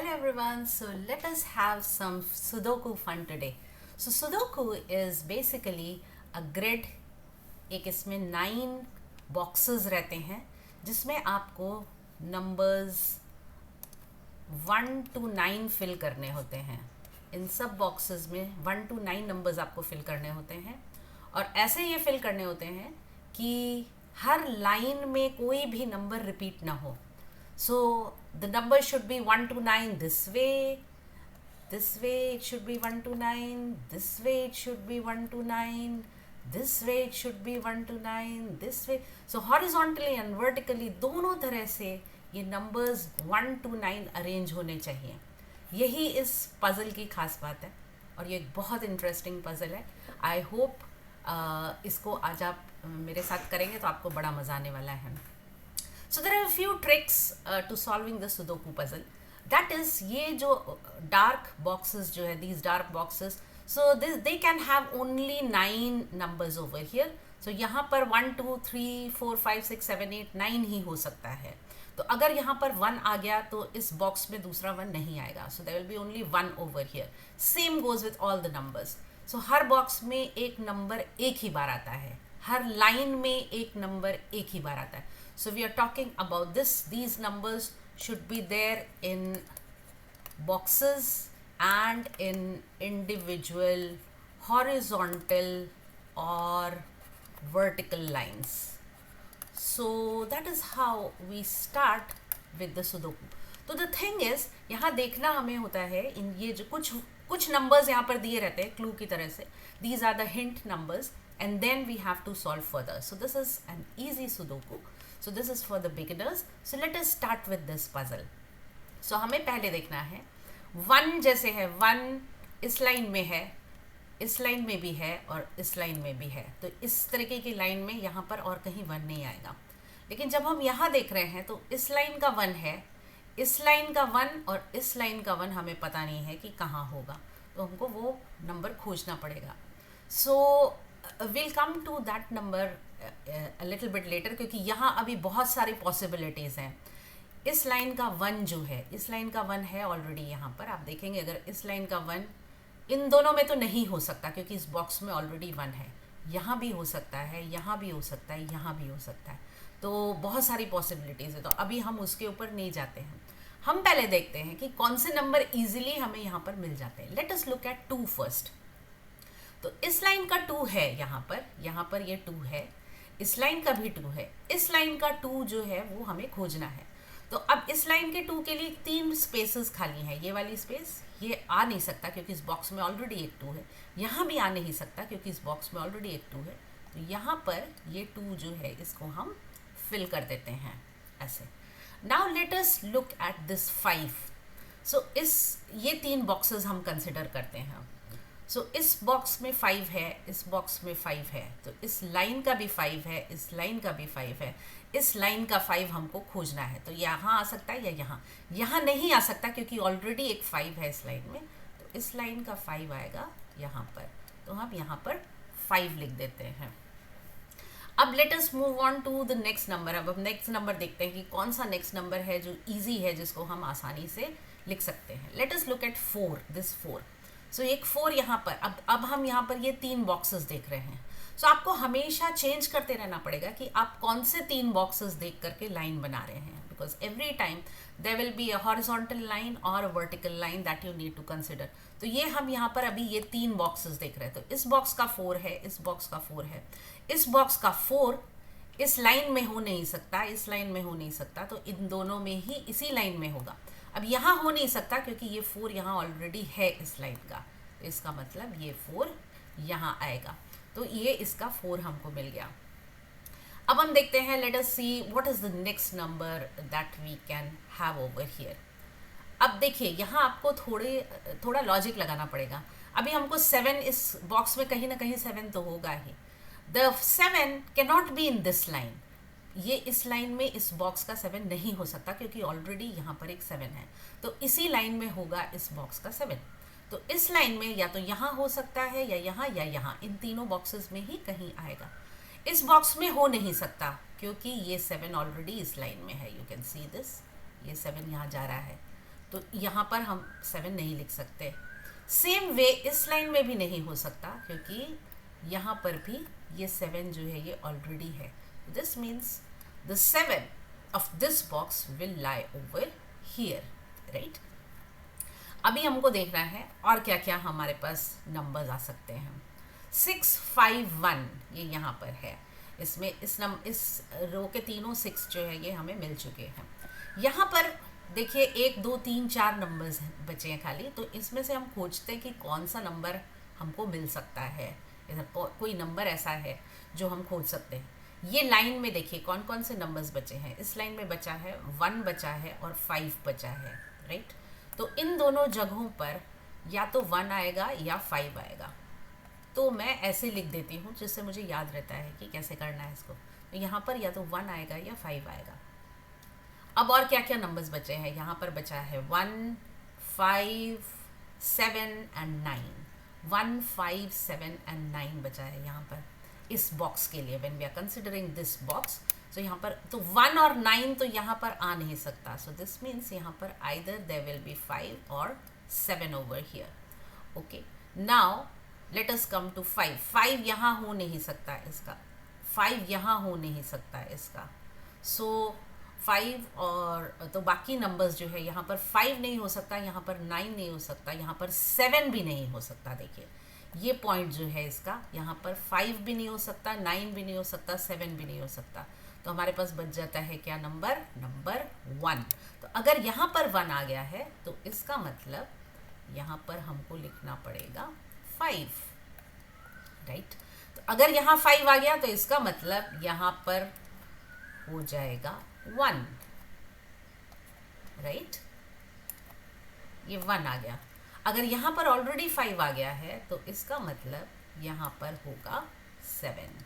Hello everyone, so let us have some Sudoku fun today. So Sudoku is basically a grid. एक इसमें 9 boxes रहते हैं जिसमें आपको नंबर्स 1 to 9 फिल करने होते हैं. इन सब बॉक्सेस में 1 to 9 नंबर्स आपको फिल करने होते हैं और ऐसे ये फिल करने होते हैं कि हर लाइन में कोई भी नंबर रिपीट ना हो. So the number should be 1 to 9 this way it should be 1 to 9, this way it should be 1 to 9, this way it should be 1 to 9, this way. So horizontally and vertically दोनों तरह से ये numbers 1 to 9 arrange होने चाहिए. यही इस puzzle की खास बात है और ये एक बहुत इंटरेस्टिंग पज़ल है. आई होप इसको आज आप मेरे साथ करेंगे तो आपको बड़ा मज़ा आने वाला है. So there are a few tricks to solving the Sudoku puzzle. That is, ये जो dark boxes जो है, these dark boxes, so they can have only 9 numbers over here. So यहाँ पर 1 2 3 4 5 6 7 8 9 ही हो सकता है. तो अगर यहाँ पर 1 आ गया तो इस बॉक्स में दूसरा 1 नहीं आएगा. So there will be only 1 over here. Same goes with all the numbers. So her box में एक नंबर एक ही बार आता है, हर लाइन में एक नंबर एक ही बार आता है. So we are talking about this. These numbers should be there in boxes and in individual horizontal or vertical lines. So that is how we start with the Sudoku. तो the thing is, यहाँ देखना हमें होता है इन ये जो कुछ numbers यहाँ पर दिए रहते हैं क्लू की तरह से. These are the hint numbers and then we have to solve further. So this is an easy Sudoku. So this is for the beginners. So let us start with this puzzle. So हमें पहले देखना है 1 जैसे है, 1 इस line में है, इस लाइन में भी है और इस लाइन में भी है. तो इस तरीके की लाइन में यहाँ पर और कहीं 1 नहीं आएगा. लेकिन जब हम यहाँ देख रहे हैं तो इस लाइन का 1 है, इस लाइन का 1 और इस लाइन का 1 हमें पता नहीं है कि कहाँ होगा. तो हमको वो नंबर खोजना पड़ेगा. सो we'll come to that number a little bit later, क्योंकि यहाँ अभी बहुत सारी पॉसिबिलिटीज़ हैं. इस लाइन का 1 जो है, इस लाइन का 1 है ऑलरेडी यहाँ पर. आप देखेंगे अगर इस लाइन का 1 इन दोनों में तो नहीं हो सकता क्योंकि इस बॉक्स में ऑलरेडी 1 है. यहाँ भी हो सकता है, यहाँ भी हो सकता है, यहाँ भी हो सकता है. तो बहुत सारी पॉसिबिलिटीज़ है. तो अभी हम उसके ऊपर नहीं जाते हैं. हम पहले देखते हैं कि कौन से नंबर ईजिली हमें यहाँ पर मिल जाते हैं. Let us look at 2 first. तो इस लाइन का 2 है यहाँ पर ये 2 है, इस लाइन का भी 2 है, इस लाइन का 2 जो है वो हमें खोजना है. तो अब इस लाइन के 2 के लिए 3 स्पेसेस खाली हैं. ये वाली स्पेस ये आ नहीं सकता क्योंकि इस बॉक्स में ऑलरेडी एक 2 है. यहाँ भी आ नहीं सकता क्योंकि इस बॉक्स में ऑलरेडी एक 2 है. तो यहाँ पर ये 2 जो है इसको हम फिल कर देते हैं ऐसे. Now let us look at this 5. सो ये 3 बॉक्सेस हम कंसिडर करते हैं. सो इस बॉक्स में 5 है, इस बॉक्स में 5 है, तो इस लाइन का भी 5 है, इस लाइन का भी 5 है, इस लाइन का 5 हमको खोजना है. तो यहाँ आ सकता है या यहाँ नहीं आ सकता क्योंकि ऑलरेडी एक 5 है इस लाइन में. तो इस लाइन का 5 आएगा यहाँ पर. तो हम यहाँ पर 5 लिख देते हैं. अब let us move on to the next number. अब नेक्स्ट नंबर देखते हैं कि कौन सा नेक्स्ट नंबर है जो ईजी है, जिसको हम आसानी से लिख सकते हैं. Let us look at 4. This 4. सो एक 4 यहाँ पर. अब हम यहाँ पर ये 3 बॉक्सेस देख रहे हैं. सो आपको हमेशा चेंज करते रहना पड़ेगा कि आप कौन से 3 बॉक्सेस देख करके लाइन बना रहे हैं. Because every time there will be a horizontal line और a vertical line that you need to consider. तो ये हम यहाँ पर अभी ये 3 बॉक्सेस देख रहे हैं. तो इस बॉक्स का 4 है, इस बॉक्स का 4 है, इस बॉक्स का 4 इस लाइन में हो नहीं सकता, इस लाइन में हो नहीं सकता. तो इन दोनों में ही इसी लाइन में होगा. अब यहाँ हो नहीं सकता क्योंकि ये 4 यहाँ ऑलरेडी है इस लाइन का. तो इसका मतलब ये 4 यहाँ आएगा. तो ये इसका 4 हमको मिल गया. अब हम देखते हैं, let us see what is the next number that we can have over here. अब देखिए यहाँ आपको थोड़ा लॉजिक लगाना पड़ेगा. अभी हमको 7 इस बॉक्स में कहीं ना कहीं 7 तो होगा ही. The 7 can not be in this line. ये इस लाइन में इस बॉक्स का 7 नहीं हो सकता क्योंकि ऑलरेडी यहाँ पर एक 7 है. तो इसी लाइन में होगा इस बॉक्स का 7. तो इस लाइन में या तो यहाँ हो सकता है या यहाँ, इन तीनों बॉक्सेस में ही कहीं आएगा. इस बॉक्स में हो नहीं सकता क्योंकि ये 7 ऑलरेडी इस लाइन में है. यू कैन सी दिस, ये 7 यहाँ जा रहा है. तो यहाँ पर हम 7 नहीं लिख सकते। सेम वे इस लाइन में भी नहीं हो सकता, क्योंकि यहाँ पर भी ये 7 जो है ये ऑलरेडी है। This means the 7 of this box will lie over here, right. अभी हमको देखना है और क्या क्या हमारे पास नंबर्स आ सकते हैं। 651 ये यहाँ पर है, इसमें इस रो के तीनों 6 जो है ये हमें मिल चुके हैं। यहाँ पर देखिए 1 2 3 4 नंबर्स बचे हैं खाली, तो इसमें से हम खोजते हैं कि कौन सा नंबर हमको मिल सकता है। इधर कोई नंबर ऐसा है जो हम खोज सकते हैं। ये लाइन में देखिए कौन कौन से नंबर्स बचे हैं। इस लाइन में बचा है 1 बचा है और 5 बचा है, राइट। तो इन दोनों जगहों पर या तो 1 आएगा या 5 आएगा। तो मैं ऐसे लिख देती हूँ जिससे मुझे याद रहता है कि कैसे करना है इसको। तो यहाँ पर या तो 1 आएगा या 5 आएगा। अब और क्या क्या नंबर्स बचे हैं, यहाँ पर बचा है 1 5 7 एंड 9। 1 5 7 एंड 9 बचा है यहाँ पर इस बॉक्स के लिए। When we are considering this box, तो यहाँ पर तो 1 और 9 तो यहाँ पर आ नहीं सकता। सो दिस मीन्स यहाँ पर आइदर देयर विल बी 5 और 7 over here. Okay, now let us come to 5। 5 यहाँ हो नहीं सकता इसका, 5 यहाँ हो नहीं सकता इसका। सो 5 और तो बाकी नंबर्स जो है यहाँ पर 5 नहीं हो सकता, यहाँ पर 9 नहीं हो सकता, यहाँ पर 7 भी नहीं हो सकता। देखिए ये पॉइंट जो है इसका, यहाँ पर 5 भी नहीं हो सकता, 9 भी नहीं हो सकता, 7 भी नहीं हो सकता। तो हमारे पास बच जाता है क्या नंबर, नंबर 1। तो अगर यहाँ पर 1 आ गया है तो इसका मतलब यहाँ पर हमको लिखना पड़ेगा 5, राइट। तो अगर यहाँ 5 आ गया तो इसका मतलब यहाँ पर हो जाएगा 1, राइट। ये 1 आ गया। अगर यहाँ पर ऑलरेडी 5 आ गया है तो इसका मतलब यहाँ पर होगा 7,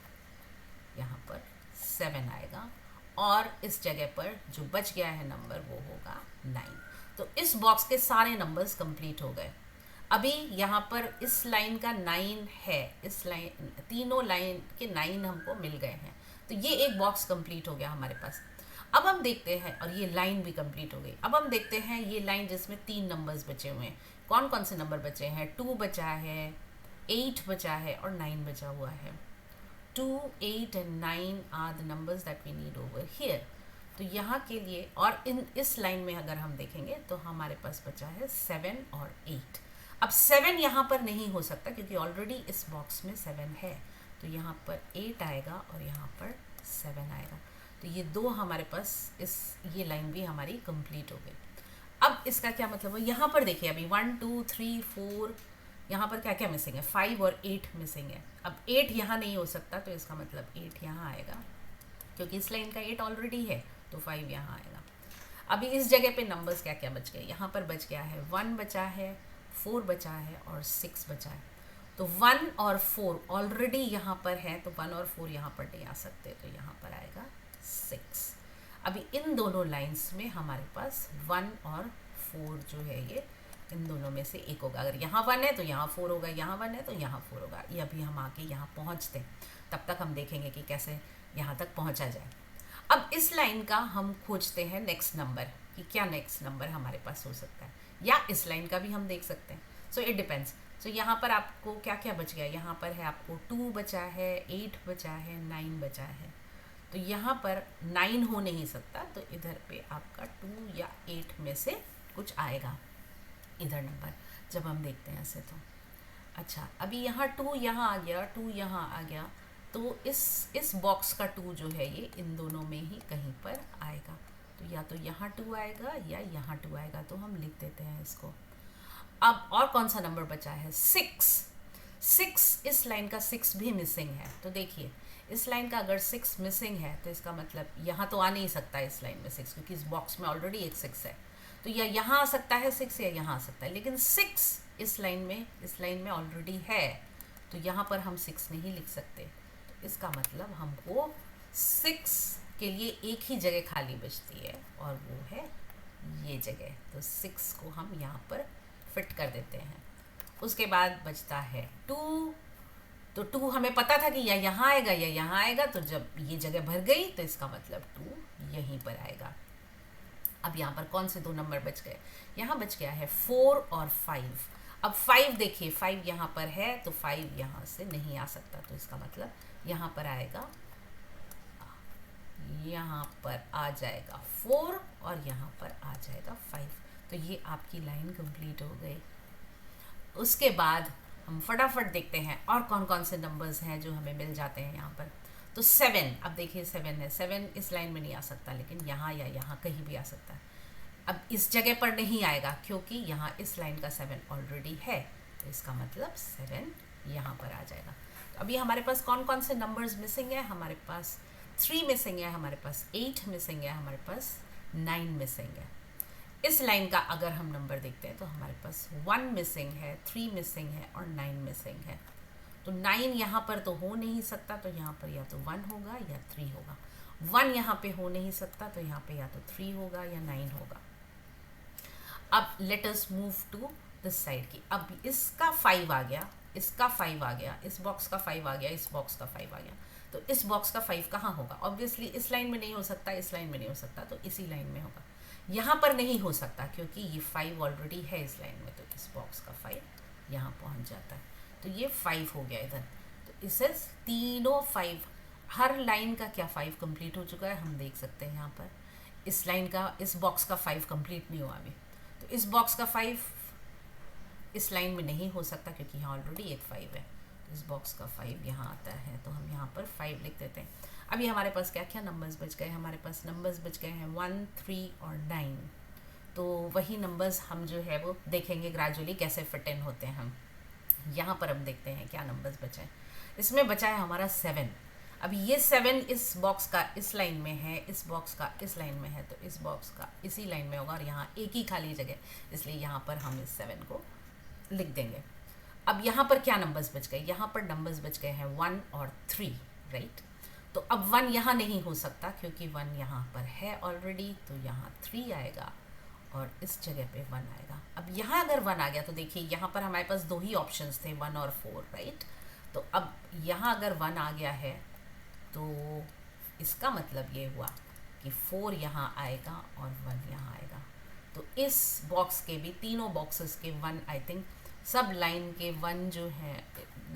यहाँ पर 7 आएगा और इस जगह पर जो बच गया है नंबर वो होगा 9। तो इस बॉक्स के सारे नंबर्स कंप्लीट हो गए। अभी यहाँ पर इस लाइन का 9 है, इस लाइन तीनों लाइन के 9 हमको मिल गए हैं। तो ये एक बॉक्स कंप्लीट हो गया हमारे पास। अब हम देखते हैं, और ये लाइन भी कंप्लीट हो गई। अब हम देखते हैं ये लाइन जिसमें 3 नंबर्स बचे हुए हैं। कौन कौन से नंबर बचे हैं, 2 बचा है, 8 बचा है और 9 बचा हुआ है। 2, 8 and 9 are the numbers that we need over here। तो यहाँ के लिए और इस लाइन में अगर हम देखेंगे तो हमारे पास बचा है 7 और 8। अब 7 यहाँ पर नहीं हो सकता क्योंकि ऑलरेडी इस बॉक्स में 7 है। तो यहाँ पर 8 आएगा और यहाँ पर 7 आएगा। तो ये 2 हमारे पास ये लाइन भी हमारी कंप्लीट हो गई। अब इसका क्या मतलब है, यहाँ पर देखिए अभी 1 2 3 4 यहाँ पर क्या क्या मिसिंग है, 5 और 8 मिसिंग है। अब 8 यहाँ नहीं हो सकता तो इसका मतलब 8 यहाँ आएगा क्योंकि इस लाइन का 8 ऑलरेडी है, तो 5 यहाँ आएगा। अभी इस जगह पे नंबर्स क्या क्या बच गए, यहाँ पर बच गया है 1 बचा है, 4 बचा है और 6 बचा है। तो 1 और 4 ऑलरेडी यहाँ पर है, तो 1 और 4 यहाँ पर नहीं आ सकते, तो यहाँ पर आएगा 6। अभी इन दोनों लाइंस में हमारे पास 1 और 4 जो है ये इन दोनों में से एक होगा। अगर यहाँ 1 है तो यहाँ 4 होगा, यहाँ 1 है तो यहाँ 4 होगा। ये अभी हम आके यहाँ पहुँचते हैं, तब तक हम देखेंगे कि कैसे यहाँ तक पहुँचा जाए। अब इस लाइन का हम खोजते हैं नेक्स्ट नंबर कि क्या नेक्स्ट नंबर हमारे पास हो सकता है, या इस लाइन का भी हम देख सकते हैं। So it depends. सो यहाँ पर आपको क्या क्या बच गया, यहाँ पर है आपको 2 बचा है, 8 बचा है, 9 बचा है। तो यहाँ पर 9 हो नहीं सकता, तो इधर पे आपका 2 या 8 में से कुछ आएगा इधर नंबर, जब हम देखते हैं ऐसे। तो अच्छा, अभी यहाँ 2 यहाँ आ गया, 2 यहाँ आ गया, तो इस बॉक्स का 2 जो है ये इन दोनों में ही कहीं पर आएगा। तो या तो यहाँ 2 आएगा या यहाँ 2 आएगा, तो हम लिख देते हैं इसको। अब और कौन सा नंबर बचा है, 6। इस लाइन का 6 भी मिसिंग है। तो देखिए इस लाइन का अगर 6 मिसिंग है तो इसका मतलब यहाँ तो आ नहीं सकता इस लाइन में 6, क्योंकि इस बॉक्स में ऑलरेडी एक 6 है। तो या यहाँ आ सकता है 6 या यहाँ आ सकता है, लेकिन 6 इस लाइन में ऑलरेडी है, तो यहाँ पर हम 6 नहीं लिख सकते। तो इसका मतलब हमको 6 के लिए एक ही जगह खाली बचती है और वो है ये जगह। तो 6 को हम यहाँ पर फिट कर देते हैं। उसके बाद बचता है 2। तो 2 हमें पता था कि या यहाँ आएगा या यहाँ आएगा, तो जब ये जगह भर गई तो इसका मतलब 2 यहीं पर आएगा। अब यहाँ पर कौन से दो नंबर बच गए, यहाँ बच गया है 4 और 5। अब 5 देखिए, 5 यहाँ पर है तो 5 यहाँ से नहीं आ सकता, तो इसका मतलब यहाँ पर आएगा, यहाँ पर आ जाएगा 4 और यहाँ पर आ जाएगा 5। तो ये आपकी लाइन कंप्लीट हो गई। उसके बाद हम फटाफट देखते हैं और कौन कौन से नंबर्स हैं जो हमें मिल जाते हैं यहाँ पर। तो 7, अब देखिए 7 है, 7 इस लाइन में नहीं आ सकता, लेकिन यहाँ या यहाँ कहीं भी आ सकता है। अब इस जगह पर नहीं आएगा क्योंकि यहाँ इस लाइन का 7 ऑलरेडी है, तो इसका मतलब 7 यहाँ पर आ जाएगा। तो अभी हमारे पास कौन कौन से नंबर्स मिसिंग है, हमारे पास 3 मिसिंग है, हमारे पास 8 मिसिंग है, हमारे पास 9 मिसिंग है। इस लाइन का अगर हम नंबर देखते हैं तो हमारे पास 1 मिसिंग है, 3 मिसिंग है और 9 मिसिंग है। तो 9 यहाँ पर तो हो नहीं सकता, तो यहाँ पर या तो 1 होगा या 3 होगा। 1 यहाँ पे हो नहीं सकता, तो यहाँ पे या तो 3 होगा या 9 होगा। अब let us move to this side की। अब इसका 5 आ गया, इसका 5 आ गया, इस बॉक्स का 5 आ गया, इस बॉक्स का 5 आ गया। तो इस बॉक्स का 5 कहाँ होगा? ऑब्वियसली इस लाइन में नहीं हो सकता, इस लाइन में नहीं हो सकता, तो इसी लाइन में होगा। यहाँ पर नहीं हो सकता क्योंकि ये 5 ऑलरेडी है इस लाइन में, तो इस बॉक्स का 5 यहाँ पहुँच जाता है। तो ये 5 हो गया इधर। तो इसे तीनों 5, हर लाइन का क्या 5 कंप्लीट हो चुका है, हम देख सकते हैं यहाँ पर। इस लाइन का, इस बॉक्स का 5 कंप्लीट नहीं हुआ अभी, तो इस बॉक्स का 5 इस लाइन में नहीं हो सकता क्योंकि यहाँ ऑलरेडी एक 5 है। इस बॉक्स का 5 यहाँ आता है, तो हम यहाँ पर 5 लिख देते हैं। अभी हमारे पास क्या क्या नंबर्स बच गए? हमारे पास नंबर्स बच गए हैं 1, 3 और 9। तो वही नंबर्स हम जो है वो देखेंगे ग्रेजुअली कैसे फिट इन होते हैं हम। यहाँ पर हम देखते हैं क्या नंबर्स बचे हैं। इसमें बचा है हमारा 7। अब ये 7 इस बॉक्स का इस लाइन में है, इस बॉक्स का इस लाइन में है, तो इस बॉक्स का इसी लाइन में होगा और यहाँ एक ही खाली जगह, इसलिए यहाँ पर हम इस 7 को लिख देंगे। अब यहाँ पर क्या नंबर्स बच गए? यहाँ पर नंबर्स बच गए हैं 1 और 3, राइट। तो अब 1 यहाँ नहीं हो सकता क्योंकि 1 यहाँ पर है ऑलरेडी, तो यहाँ 3 आएगा और इस जगह पे 1 आएगा। अब यहाँ अगर 1 आ गया तो देखिए यहाँ पर हमारे पास दो ही ऑप्शंस थे, 1 और 4, राइट। तो अब यहाँ अगर 1 आ गया है तो इसका मतलब ये हुआ कि 4 यहाँ आएगा और 1 यहाँ आएगा। तो इस बॉक्स के भी, तीनों बॉक्सेस के 1, आई थिंक सब लाइन के 1 जो हैं,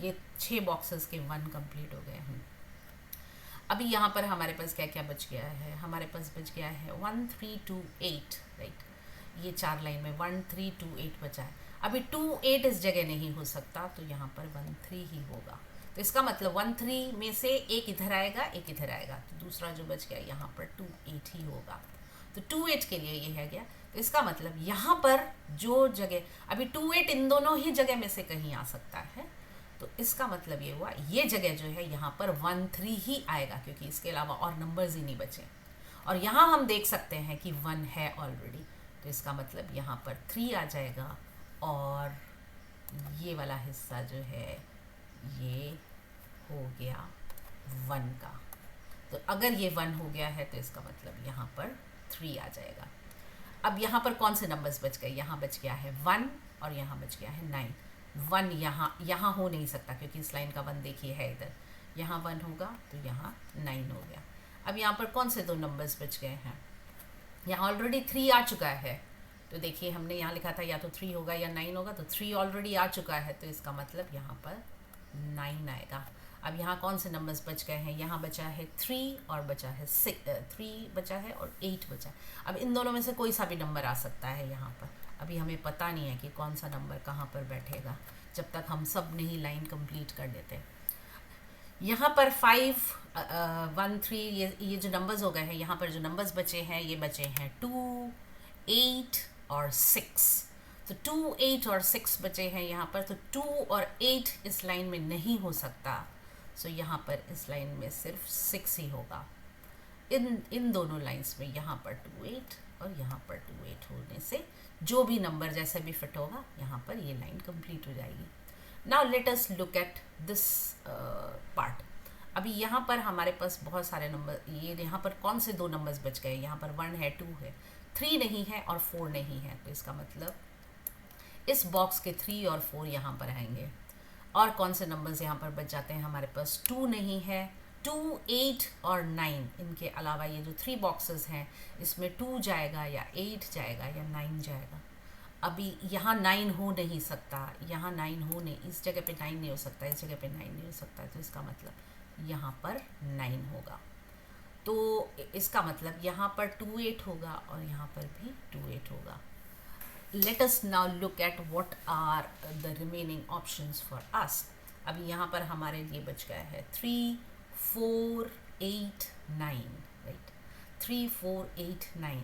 ये 6 बॉक्सेस के 1 कंप्लीट हो गए हैं। अभी यहाँ पर हमारे पास क्या क्या बच गया है? हमारे पास बच गया है 1, 3, 2, 8, राइट। ये 4 लाइन में 1, 3, 2, 8 बचा है। अभी 2, 8 इस जगह नहीं हो सकता, तो यहाँ पर 1, 3 ही होगा। तो इसका मतलब 1, 3 में से एक इधर आएगा, एक इधर आएगा, तो दूसरा जो बच गया यहाँ पर 2, 8 ही होगा। तो 2, 8 के लिए ये है गया। तो इसका मतलब यहाँ पर जो जगह, अभी 2, 8 इन दोनों ही जगह में से कहीं आ सकता है, तो इसका मतलब ये हुआ ये जगह जो है यहाँ पर 1, 3 ही आएगा क्योंकि इसके अलावा और नंबर्स ही नहीं बचे। और यहाँ हम देख सकते हैं कि 1 है ऑलरेडी, तो इसका मतलब यहाँ पर 3 आ जाएगा और ये वाला हिस्सा जो है ये हो गया 1 का। तो अगर ये 1 हो गया है तो इसका मतलब यहाँ पर 3 आ जाएगा। अब यहाँ पर कौन से नंबर्स बच गए? यहाँ बच गया है 1 और यहाँ बच गया है 9। 1 यहाँ हो नहीं सकता क्योंकि इस लाइन का 1 देखिए है इधर, यहाँ 1 होगा तो यहाँ 9 हो गया। अब यहाँ पर कौन से दो नंबर्स बच गए हैं? यहाँ ऑलरेडी 3 आ चुका है, तो देखिए हमने यहाँ लिखा था या तो 3 होगा या 9 होगा, तो 3 ऑलरेडी आ चुका है, तो इसका मतलब यहाँ पर 9 आएगा। अब यहाँ कौन से नंबर्स बच गए हैं? यहाँ बचा है 3 और बचा है 3 बचा है और 8 बचा है। अब इन दोनों में से कोई सा भी नंबर आ सकता है यहाँ पर। अभी हमें पता नहीं है कि कौन सा नंबर कहाँ पर बैठेगा जब तक हम सब नहीं लाइन कंप्लीट कर देते। यहाँ पर 5, 1, 3 ये जो नंबर्स हो गए हैं, यहाँ पर जो नंबर्स बचे हैं ये बचे हैं 2, 8 और 6। तो 2, 8 और 6 बचे हैं यहाँ पर। तो 2 और 8 इस लाइन में नहीं हो सकता, सो यहाँ पर इस लाइन में सिर्फ 6 ही होगा। इन दोनों लाइंस में यहाँ पर 2, 8 और यहाँ पर 2, 8 होने से जो भी नंबर जैसे भी फिट होगा यहाँ पर ये लाइन कंप्लीट हो जाएगी। Now let us look at this part. अभी यहाँ पर हमारे पास बहुत सारे नंबर, ये यहाँ पर कौन से दो नंबर्स बच गए? यहाँ पर 1 है, 2 है, 3 नहीं है और 4 नहीं है, तो इसका मतलब इस बॉक्स के 3 और 4 यहाँ पर आएंगे। और कौन से नंबर्स यहाँ पर बच जाते हैं? हमारे पास 2 नहीं है, 2, 8 और 9 इनके अलावा ये जो 3 बॉक्सेस हैं इसमें 2 जाएगा या 8 जाएगा या 9 जाएगा। अभी यहाँ 9 हो नहीं सकता, यहाँ 9 हो नहीं, इस जगह पे 9 नहीं हो सकता, इस जगह पे 9 नहीं हो सकता, तो इसका मतलब यहाँ पर 9 होगा। तो इसका मतलब यहाँ पर 2, 8 होगा और यहाँ पर भी 2, 8 होगा। Let us now look at what are the remaining options for us. अभी यहाँ पर हमारे लिए बच गया है 3, 4, 8, 9, राइट। 3, 4, 8, 9।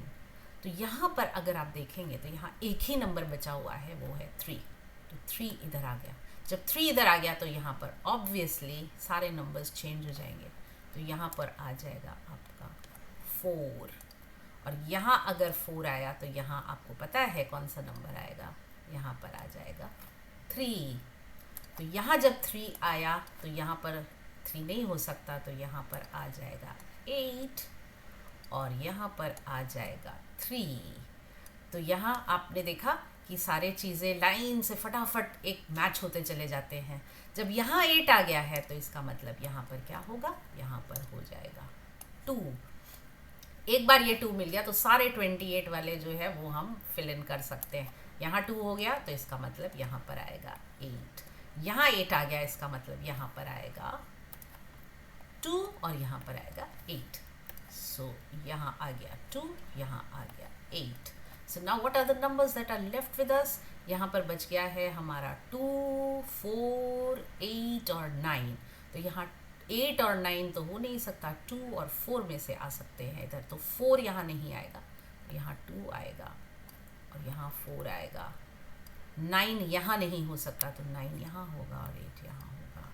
तो यहाँ पर अगर आप देखेंगे तो यहाँ एक ही नंबर बचा हुआ है, वो है 3। तो 3 इधर आ गया। जब 3 इधर आ गया तो यहाँ पर ऑब्वियसली सारे नंबर्स चेंज हो जाएंगे। तो यहाँ पर आ जाएगा आपका 4, और यहाँ अगर 4 आया तो यहाँ आपको पता है कौन सा नंबर आएगा, यहाँ पर आ जाएगा 3। तो यहाँ जब 3 आया तो यहाँ पर 3 नहीं हो सकता, तो यहाँ पर आ जाएगा 8 और यहाँ पर आ जाएगा 3। तो यहाँ आपने देखा कि सारे चीज़ें लाइन से फटाफट एक मैच होते चले जाते हैं। जब यहाँ 8 आ गया है तो इसका मतलब यहाँ पर क्या होगा, यहाँ पर हो जाएगा 2। एक बार ये 2 मिल गया तो सारे 28 वाले जो है वो हम फिल इन कर सकते हैं। यहाँ 2 हो गया तो इसका मतलब यहाँ पर आएगा 8। यहाँ 8 आ गया, इसका मतलब यहाँ पर आएगा 2 और यहाँ पर आएगा 8। सो यहाँ आ गया 2, यहाँ आ गया 8। So now what are the numbers that are left with us. यहाँ पर बच गया है हमारा 2, 4, 8 और 9। तो यहाँ 8 और 9 तो हो नहीं सकता, 2 और 4 में से आ सकते हैं इधर। तो 4 यहाँ नहीं आएगा, यहाँ 2 आएगा और यहाँ 4 आएगा। 9 यहाँ नहीं हो सकता, तो 9 यहाँ होगा और 8 यहाँ होगा।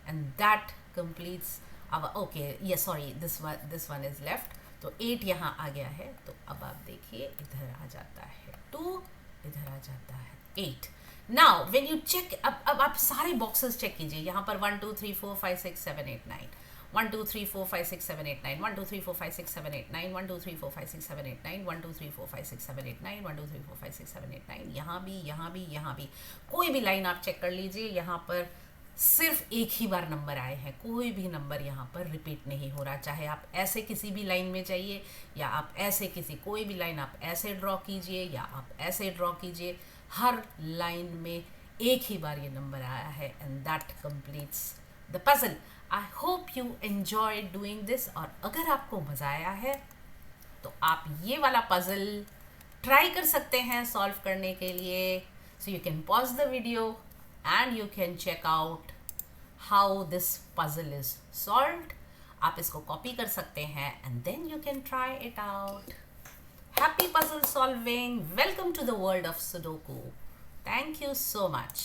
And that completes our, okay ये sorry this one is left. तो 8 यहाँ आ गया है। तो अब आप देखिए इधर आ जाता है 2, इधर आ जाता है 8। नाउ व्हेन यू चेक, अब आप सारे बॉक्सेस चेक कीजिए। यहाँ पर 1, 2, 3, 4, 5, 6, 7, 8, 9, 1, 2, 3, 4, 5, 6, 7, 8, 9, 1, 2, 3, 4, 5, 6, 7, 8, 9, 1, 2, 3, 4, 5, 6, 7, 8, 9, 1, 2, 3, 4, 5, 6, 7, 8, 9, 1, 2, 3, 4, 5, 6, 7, 8, 9। यहाँ भी, यहाँ भी, यहाँ भी कोई भी लाइन आप चेक कर लीजिए, यहाँ पर सिर्फ एक ही बार नंबर आए हैं, कोई भी नंबर यहाँ पर रिपीट नहीं हो रहा। चाहे आप ऐसे किसी भी लाइन में जाइए या आप ऐसे कोई भी लाइन आप ऐसे ड्रॉ कीजिए या आप ऐसे ड्रॉ कीजिए, हर लाइन में एक ही बार ये नंबर आया है। And that completes the puzzle. I hope you enjoy doing this. और अगर आपको मज़ा आया है तो आप ये वाला पजल ट्राई कर सकते हैं सॉल्व करने के लिए। So you can pause the video and you can check out how this puzzle is solved. आप इसको कॉपी कर सकते हैं and then you can try it out. Happy puzzle solving. Welcome to the world of Sudoku. Thank you so much.